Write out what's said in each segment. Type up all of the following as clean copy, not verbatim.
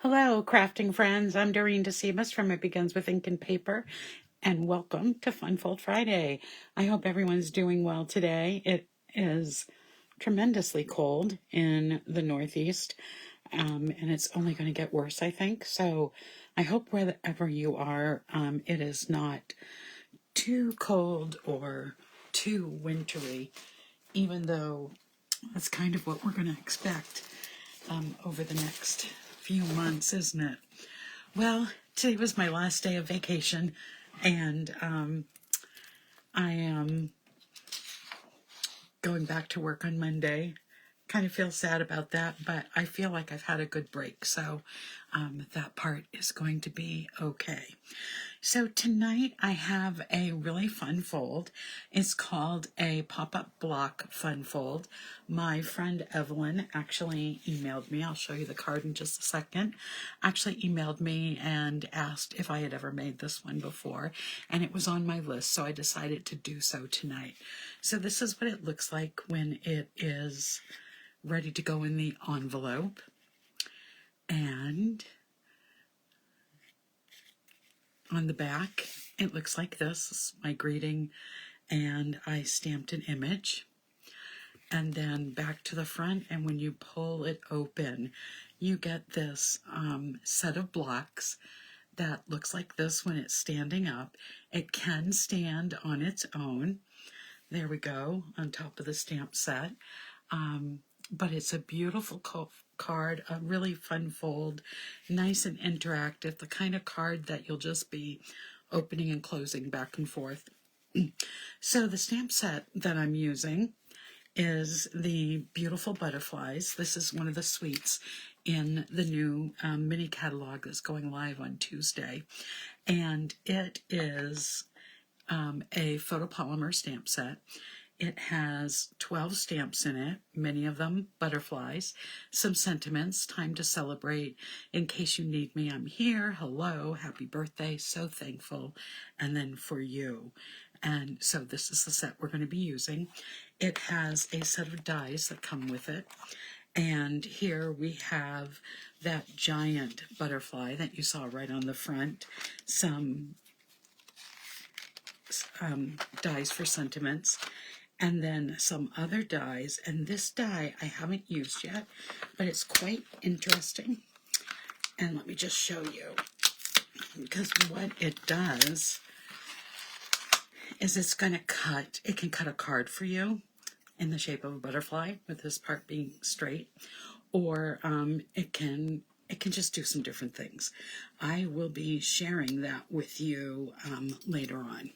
Hello, crafting friends. I'm Dorene Decibus from It Begins with Ink and Paper, and welcome to Fun Fold Friday. I hope everyone's doing well today. It is tremendously cold in the Northeast, and it's only going to get worse, I think. So I hope wherever you are, it is not too cold or too wintry, even though that's kind of what we're going to expect over the next few months, isn't it? Well, today was my last day of vacation, and I am going back to work on Monday. Kind of feel sad about that, but I feel like I've had a good break, so that part is going to be okay. So tonight I have a really fun fold. It's called a pop-up block fun fold. My friend Evelyn actually emailed me. I'll show you the card in just a second. Actually emailed me and asked if I had ever made this one before, and it was on my list, so I decided to do so tonight. So this is what it looks like when it is ready to go in the envelope. And on the back, it looks like this. This is my greeting, and I stamped an image. And then back to the front, and when you pull it open, you get this set of blocks that looks like this when it's standing up. It can stand on its own. There we go, on top of the stamp set. But it's a beautiful card, a really fun fold, nice and interactive, the kind of card that you'll just be opening and closing back and forth. So the stamp set that I'm using is the beautiful butterflies. This is one of the suites in the new mini catalog that's going live on Tuesday. And it is a photopolymer stamp set. It has 12 stamps in it, many of them butterflies, some sentiments, time to celebrate, in case you need me, I'm here, hello, happy birthday, so thankful, and then for you. And so this is the set we're going to be using. It has a set of dies that come with it. And here we have that giant butterfly that you saw right on the front, some dies for sentiments, and then some other dies. And this die I haven't used yet, but it's quite interesting. And let me just show you, because what it does is it's going to cut, it can cut a card for you in the shape of a butterfly, with this part being straight, or it can just do some different things. I will be sharing that with you later on.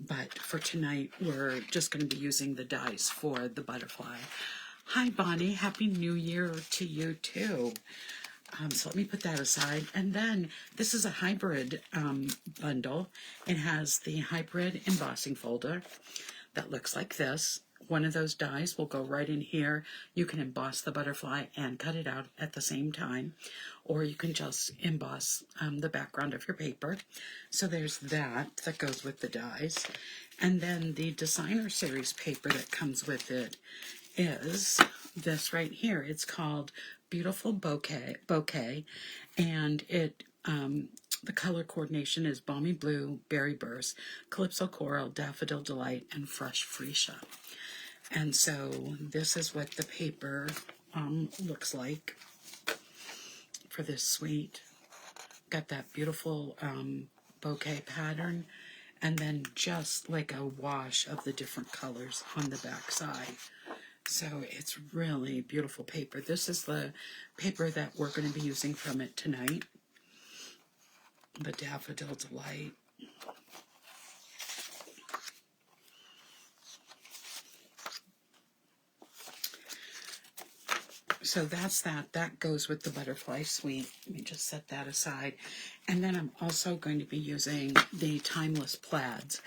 But for tonight, we're just going to be using the dies for the butterfly. Hi, Bonnie. Happy New Year to you, too. So let me put that aside. And then this is a hybrid bundle. It has the hybrid embossing folder that looks like this. One of those dies will go right in here. You can emboss the butterfly and cut it out at the same time, or you can just emboss the background of your paper. So there's that goes with the dies. And then the designer series paper that comes with it is this right here. It's called Beautiful Bokeh, and it the color coordination is Balmy Blue, Berry Burst, Calypso Coral, Daffodil Delight, and Fresh Freesia. And so this is what the paper looks like for this suite. Got that beautiful bouquet pattern, and then just like a wash of the different colors on the back side. So it's really beautiful paper. This is the paper that we're going to be using from it tonight. The Daffodil Delight. So that's that. That goes with the butterfly suite. Let me just set that aside. And then I'm also going to be using the Timeless Plaids,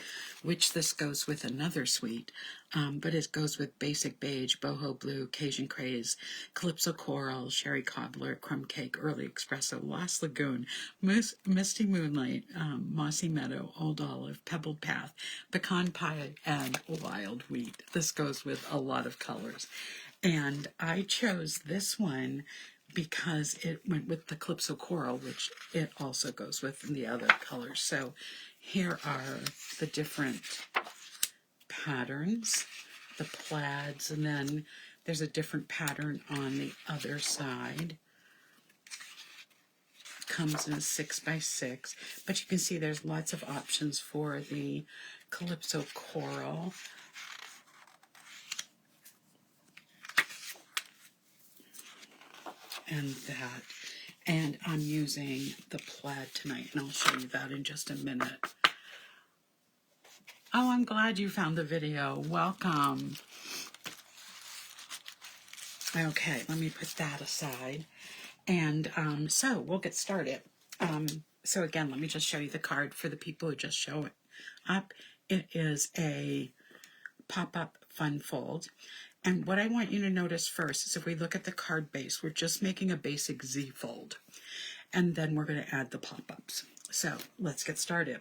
which this goes with another suite, but it goes with Basic Beige, Boho Blue, Cajun Craze, Calypso Coral, Sherry Cobbler, Crumb Cake, Early Espresso, Lost Lagoon, Misty Moonlight, Mossy Meadow, Old Olive, Pebbled Path, Pecan Pie, and Wild Wheat. This goes with a lot of colors. And I chose this one because it went with the Calypso Coral, which it also goes with in the other colors. So here are the different patterns, the plaids, and then there's a different pattern on the other side. Comes in a 6x6, but you can see there's lots of options for the Calypso Coral. And that, and I'm using the plaid tonight, and I'll show you that in just a minute. Oh, I'm glad you found the video. Welcome. Okay, let me put that aside. And so we'll get started. So again, let me just show you the card for the people who just show it up. It is a pop-up fun fold. And what I want you to notice first is if we look at the card base, we're just making a basic Z fold. And then we're going to add the pop-ups. So let's get started.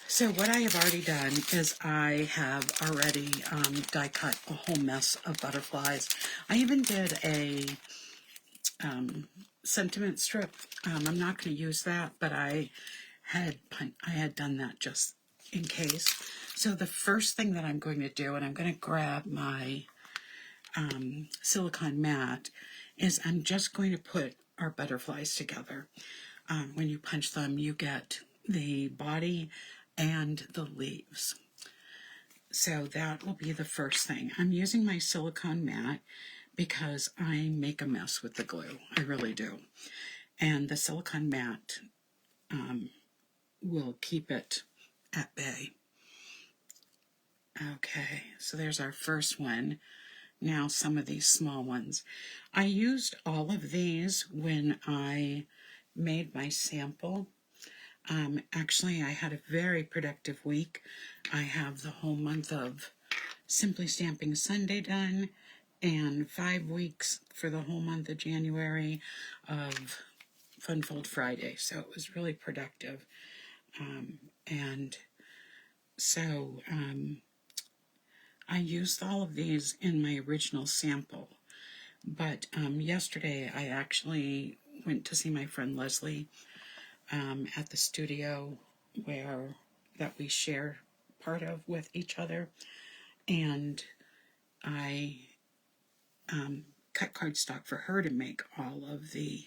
So what I have already done is I have already die cut a whole mess of butterflies. I even did a sentiment strip. I'm not going to use that, but I had done that just in case. So the first thing that I'm going to do, and I'm going to grab my silicone mat, is I'm just going to put our butterflies together. When you punch them, you get the body and the leaves. So that will be the first thing. I'm using my silicone mat because I make a mess with the glue. I really do. And the silicone mat will keep it at bay. Okay, so there's our first one. Now some of these small ones. I used all of these when I made my sample. Actually, I had a very productive week. I have the whole month of Simply Stamping Sunday done, and 5 weeks for the whole month of January of Fun Fold Friday. So it was really productive. And so I used all of these in my original sample. But yesterday I actually went to see my friend Leslie at the studio that we share part of with each other. And I cut cardstock for her to make all of the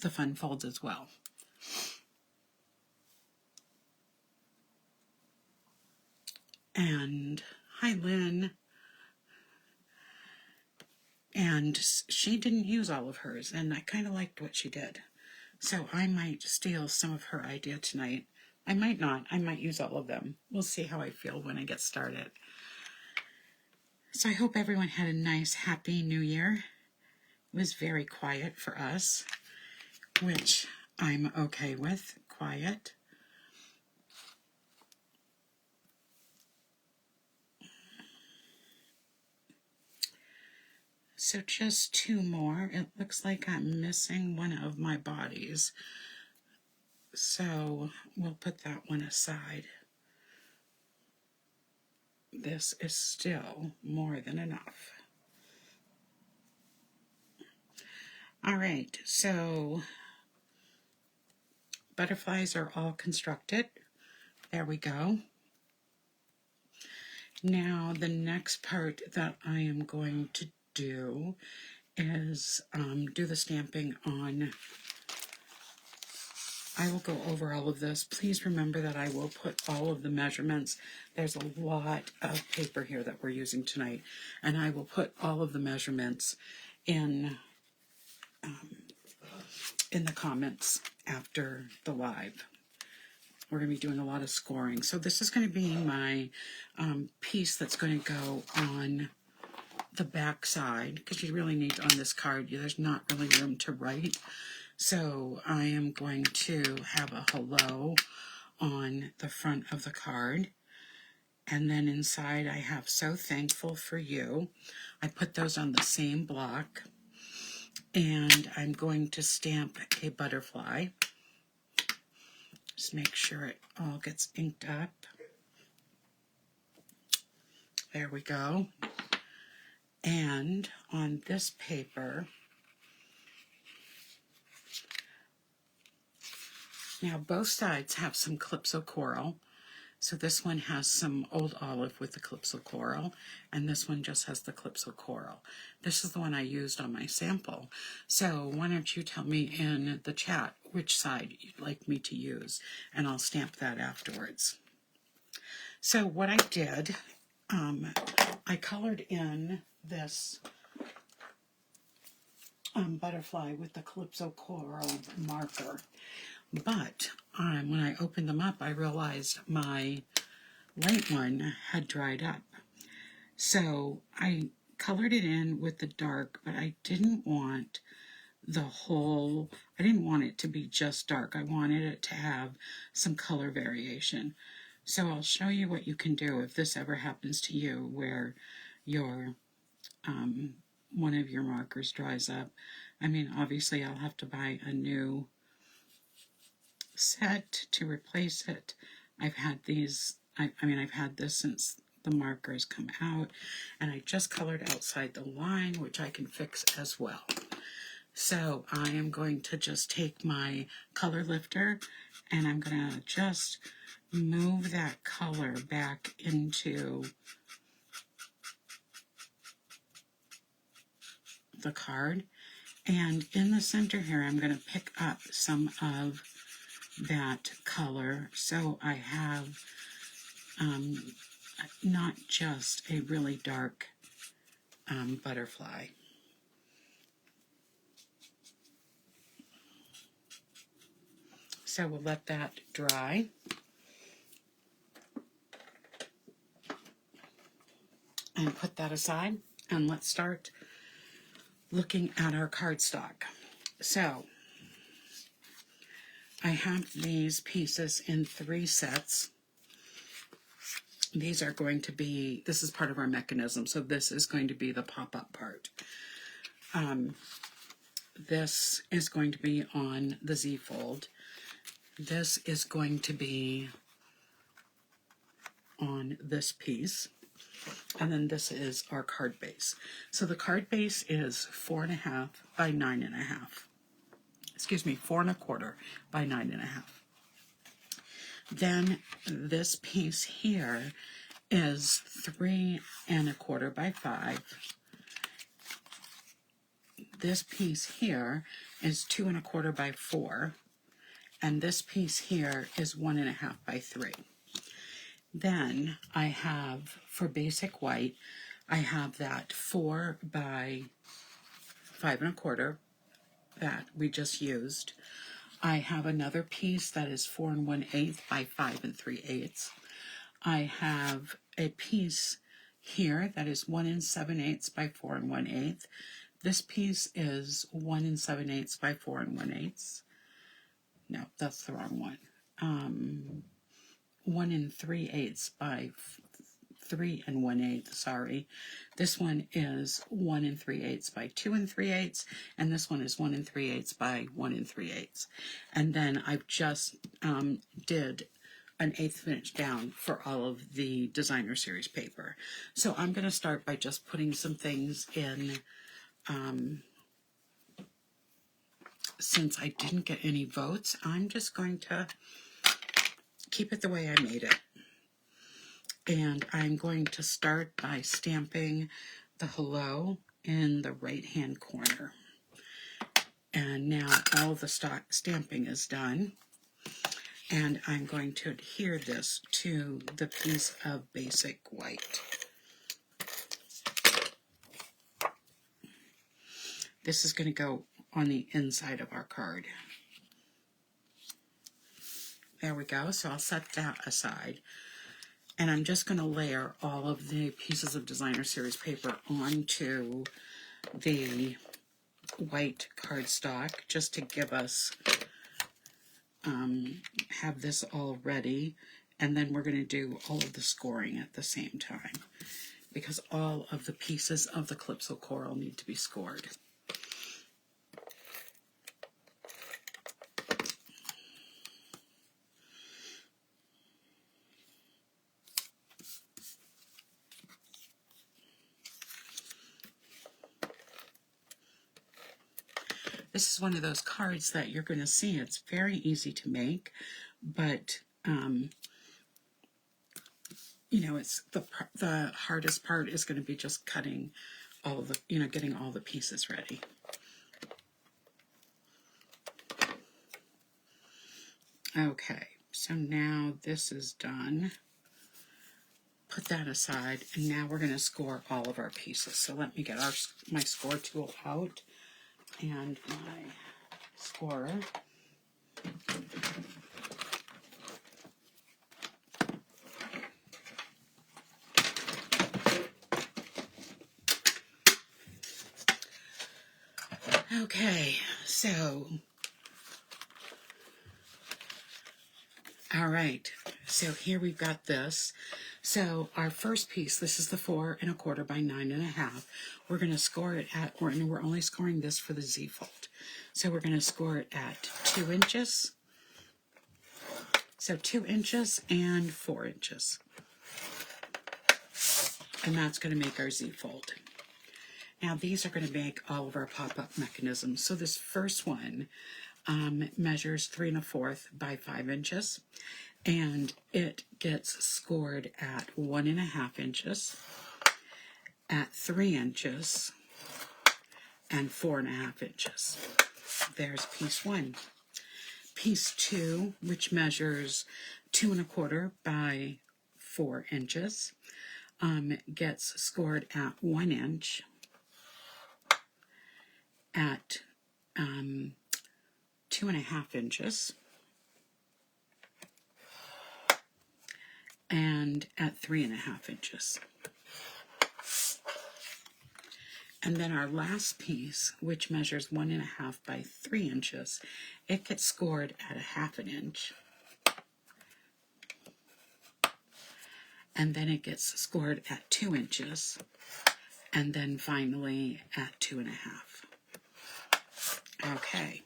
the fun folds as well. And hi, Lynn. And she didn't use all of hers, and I kind of liked what she did. So I might steal some of her idea tonight. I might not. I might use all of them. We'll see how I feel when I get started. So I hope everyone had a nice, happy New Year. It was very quiet for us, which I'm okay with, quiet. So just 2 more. It looks like I'm missing one of my bodies. So we'll put that one aside. This is still more than enough. All right, so butterflies are all constructed. There we go. Now the next part that I am going to do is do the stamping on. I will go over all of this. Please remember that I will put all of the measurements. There's a lot of paper here that we're using tonight, and I will put all of the measurements in the comments after the live. We're going to be doing a lot of scoring. So this is going to be my piece that's going to go on the back side, because you really need on this card, there's not really room to write. So I am going to have a hello on the front of the card. And then inside I have so thankful for you. I put those on the same block. And I'm going to stamp a butterfly. Just make sure it all gets inked up. There we go. And and on this paper, now both sides have some Calypso coral. So this one has some old olive with the Calypso coral, and this one just has the Calypso coral. This is the one I used on my sample. So why don't you tell me in the chat which side you'd like me to use, and I'll stamp that afterwards. So what I did, I colored in this butterfly with the Calypso coral marker. But when I opened them up, I realized my light one had dried up. So I colored it in with the dark, but I didn't want I didn't want it to be just dark. I wanted it to have some color variation. So I'll show you what you can do if this ever happens to you, where your one of your markers dries up. I mean, obviously I'll have to buy a new set to replace it. I've had these, I've had this since the markers come out, and I just colored outside the line, which I can fix as well. So I am going to just take my color lifter, and I'm going to just move that color back into the card. And in the center here, I'm going to pick up some of that color, so I have not just a really dark butterfly. So we'll let that dry. And put that aside, and let's start looking at our cardstock. So I have these pieces in 3 sets. These are going to be, this is part of our mechanism, so this is going to be the pop-up part. This is going to be on the Z-fold. This is going to be on this piece. And then this is our card base. So the card base is 4.5 by 9.5. Excuse me, 4.25 by 9.5. Then this piece here is 3.25 by 5. This piece here is 2.25 by 4. And this piece here is 1.5 by 3. Then I have, for basic white, I have that 4 by 5.25 that we just used. I have another piece that is 4 1/8 by 5 3/8. I have a piece here that is 1 7/8 by 4 1/8. This piece is 1 7/8 by 4 1/8. No, that's the wrong one. 1 3/8 by 3 1/8, sorry. This one is 1 3/8 by 2 3/8, and this one is 1 3/8 by 1 3/8. And then I've just did an 1/8 inch down for all of the designer series paper. So I'm going to start by just putting some things in. Since I didn't get any votes, I'm just going to keep it the way I made it. And I'm going to start by stamping the hello in the right hand corner. And now all the stamping is done. And I'm going to adhere this to the piece of basic white. This is going to go on the inside of our card. There we go. So I'll set that aside. And I'm just going to layer all of the pieces of designer series paper onto the white cardstock just to give us, have this all ready. And then we're going to do all of the scoring at the same time, because all of the pieces of the Calypso coral need to be scored. this is one of those cards that you're going to see. It's very easy to make, but you know, it's the hardest part is going to be just cutting all of the, you know, getting all the pieces ready. Okay, so now this is done. Put that aside, and now we're going to score all of our pieces. So let me get my score tool out and my scorer. Okay, so, all right, so here we've got this. So our first piece, this is the 4 1/4 by 9 1/2. We're going to score it at, and we're only scoring this for the Z-fold. So we're going to score it at 2 inches. So 2 inches and 4 inches. And that's going to make our Z-fold. Now these are going to make all of our pop-up mechanisms. So this first one measures 3 1/4 by 5 inches, and it gets scored at 1 1/2 inches, at 3 inches, and 4 1/2 inches. There's piece 1. Piece 2, which measures 2 1/4 by 4 inches, gets scored at 1 inch, at 2 1/2 inches, and at 3 1/2 inches. And then our last piece, which measures 1 1/2 by 3 inches, it gets scored at 1/2 inch. And then it gets scored at 2 inches. And then finally at 2 1/2. Okay.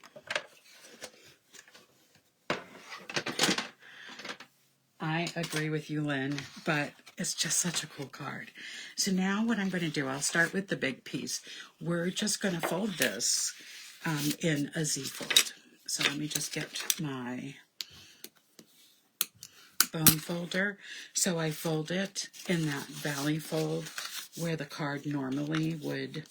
I agree with you, Lynn, but it's just such a cool card. So now what I'm going to do, I'll start with the big piece. We're just going to fold this in a Z-fold. So let me just get my bone folder. So I fold it in that valley fold where the card normally would.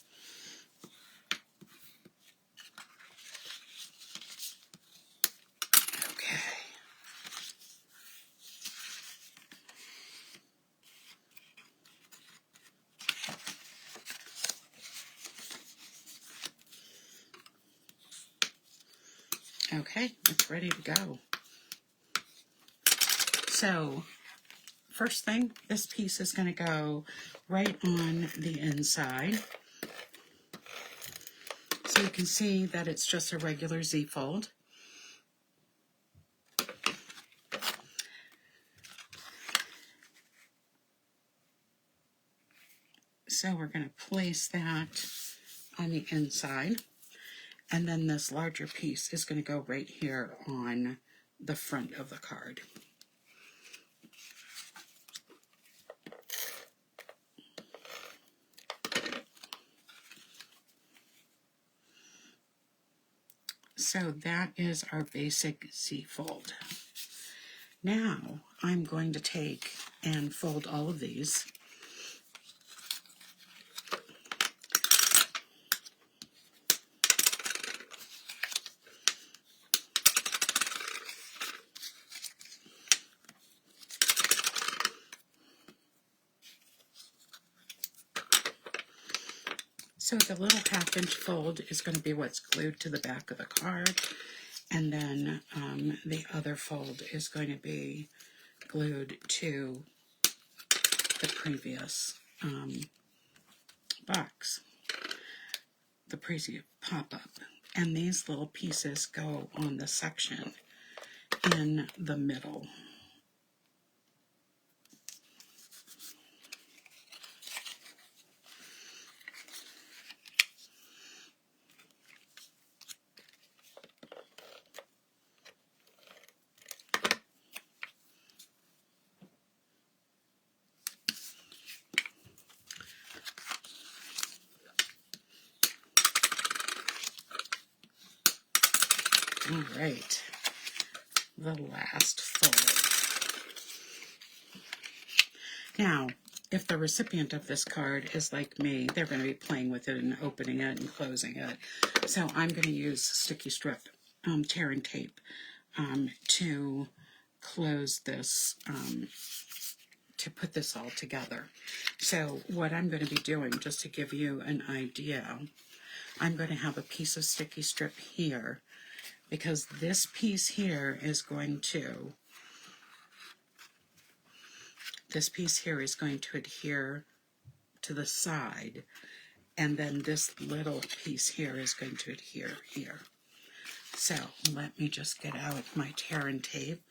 Okay, it's ready to go. So, first thing, this piece is going to go right on the inside. So you can see that it's just a regular Z-fold. So we're going to place that on the inside. And then this larger piece is going to go right here on the front of the card. So that is our basic Z-fold. Now I'm going to take and fold all of these. So the little 1/2 inch fold is going to be what's glued to the back of the card, and then the other fold is going to be glued to the previous box, the previous pop-up. And these little pieces go on the section in the middle. All right, the last fold. Now, if the recipient of this card is like me, they're going to be playing with it and opening it and closing it. So I'm going to use sticky strip tearing tape to close this, to put this all together. So what I'm going to be doing, just to give you an idea, I'm going to have a piece of sticky strip here, because this piece here is going to, adhere to the side, and then this little piece here is going to adhere here. So let me just get out my tearing tape.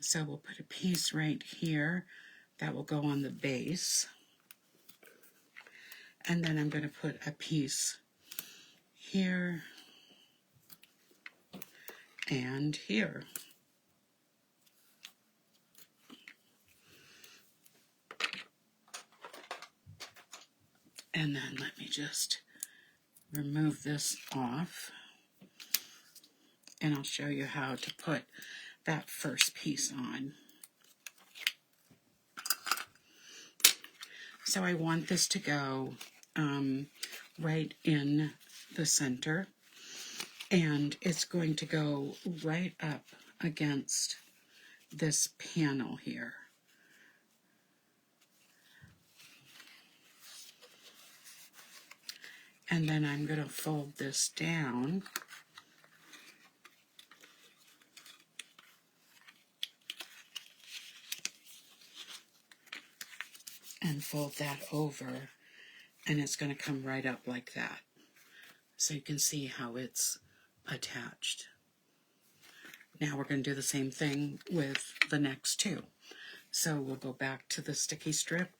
So we'll put a piece right here that will go on the base. And then I'm going to put a piece here and here. And then let me just remove this off, and I'll show you how to put that first piece on. So I want this to go right in the center, and it's going to go right up against this panel here. And then I'm going to fold this down and fold that over, and it's going to come right up like that. So you can see how it's attached. Now we're going to do the same thing with the next two. So we'll go back to the sticky strip,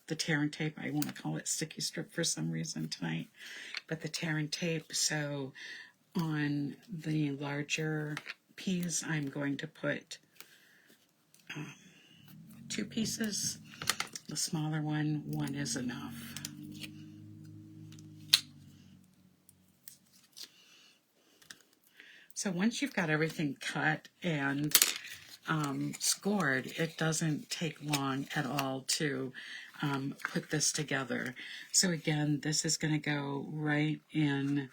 the tearing tape. I want to call it sticky strip for some reason tonight, but the tearing tape. So on the larger piece, I'm going to put 2 pieces. The smaller one is enough. So once you've got everything cut and scored, it doesn't take long at all to put this together. So again, this is going to go right in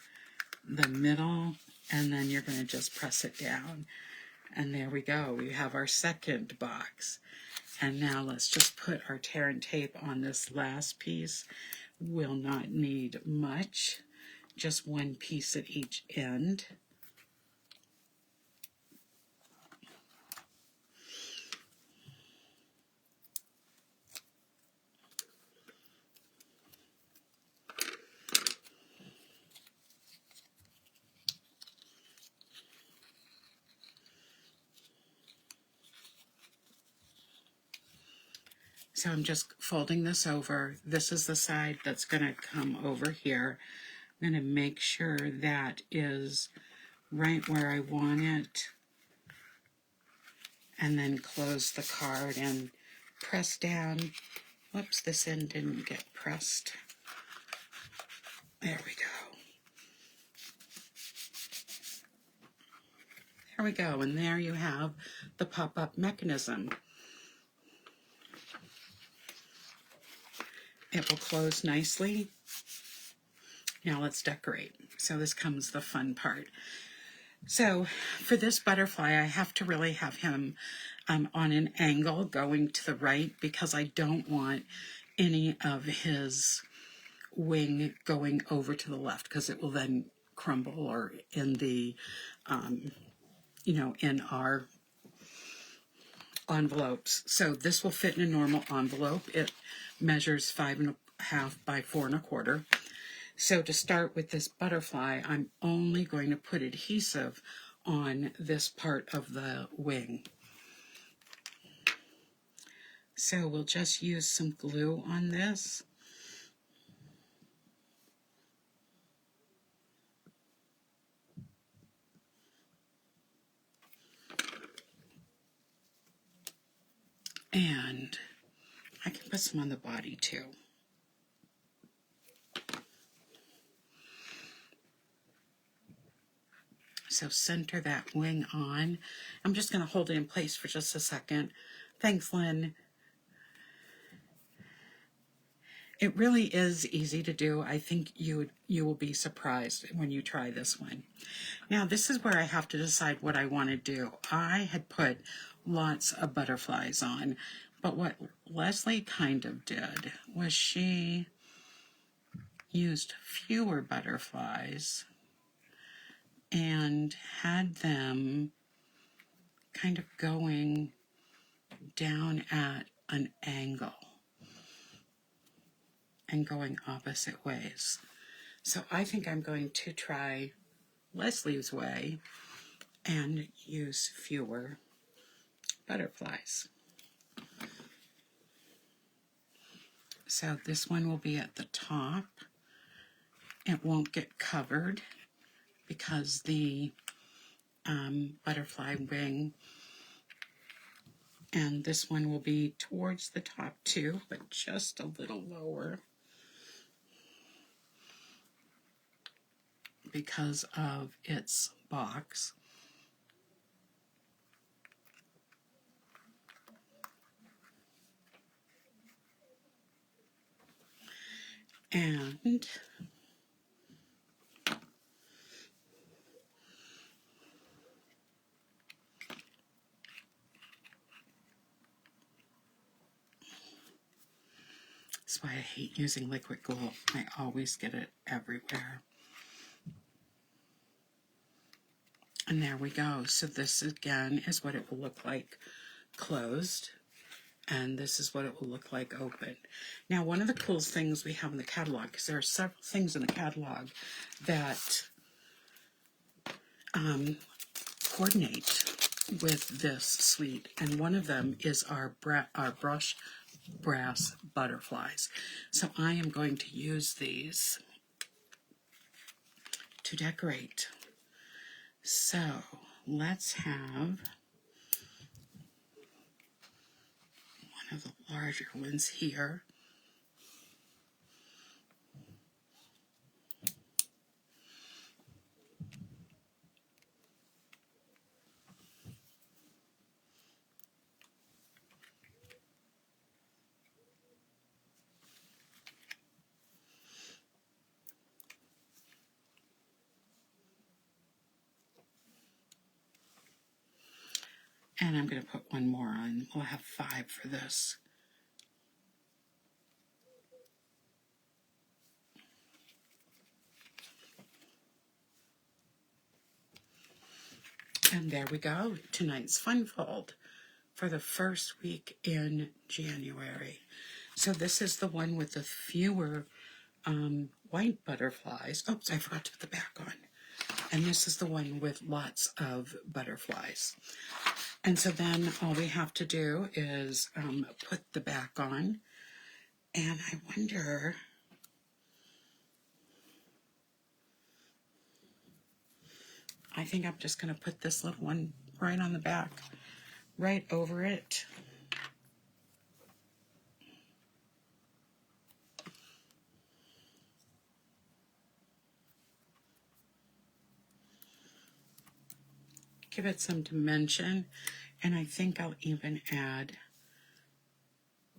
the middle, and then you're going to just press it down. And there we go. We have our second box. And now let's just put our tearing tape on this last piece. We'll not need much, just 1 piece at each end. So I'm just folding this over. This is the side that's going to come over here. I'm going to make sure that is right where I want it, and then close the card and press down. Whoops, this end didn't get pressed. There we go. There we go, and there you have the pop-up mechanism. It will close nicely. Now let's decorate. So this comes the fun part. So for this butterfly, I have to really have him on an angle going to the right, because I don't want any of his wing going over to the left, because it will then crumble, or in the, in our envelopes. So this will fit in a normal envelope. It measures 5.5 by 4 1/4. So to start with this butterfly, I'm only going to put adhesive on this part of the wing. So we'll just use some glue on this. And I can put some on the body too. so center that wing on. I'm just going to hold it in place for just a second. Thanks, Lynn. It really is easy to do. I think you will be surprised when you try this one. Now, this is where I have to decide what I want to do. I had put lots of butterflies on, but what Leslie kind of did was she used fewer butterflies and had them kind of going down at an angle and going opposite ways. So I think I'm going to try Leslie's way and use fewer butterflies. So this one will be at the top. It won't get covered because the butterfly wing, and this one will be towards the top too, but just a little lower because of its box. And that's why I hate using liquid glue. I always get it everywhere. And there we go. So this again is what it will look like closed. And this is what it will look like open. Now, one of the coolest things we have in the catalog, because there are several things in the catalog that coordinate with this suite, and one of them is our brush brass butterflies. So I am going to use these to decorate. So let's have one of the larger ones here. And I'm going to put one more on. We'll have 5 for this. And there we go. Tonight's fun fold for the first week in January. So this is the one with the fewer white butterflies. Oops, I forgot to put the back on. And this is the one with lots of butterflies. And so then all we have to do is put the back on. And I wonder, I think I'm just going to put this little one right on the back, right over it. Give it some dimension, and I think I'll even add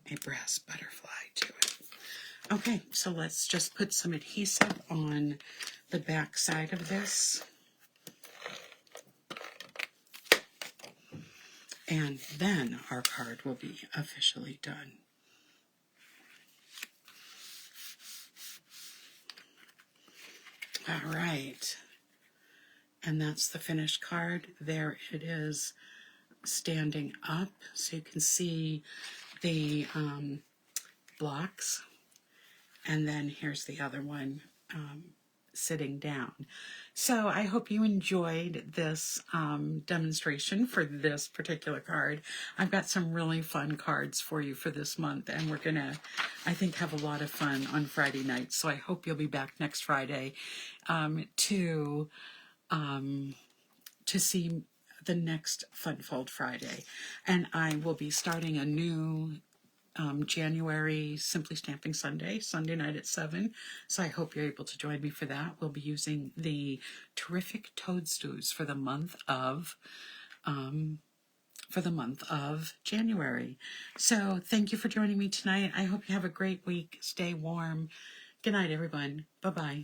a brass butterfly to it. Okay, so let's just put some adhesive on the back side of this. And then our card will be officially done. All right. And that's the finished card. There it is standing up, so you can see the blocks. And then here's the other one sitting down. So I hope you enjoyed this demonstration for this particular card. I've got some really fun cards for you for this month, and we're gonna, I think, have a lot of fun on Friday night. So I hope you'll be back next Friday to see the next Fun Fold Friday. And I will be starting a new January Simply Stamping Sunday, Sunday night at 7. So I hope you're able to join me for that. We'll be using the terrific toadstools for the month of January. So thank you for joining me tonight. I hope you have a great week. Stay warm. Good night, everyone. Bye-bye.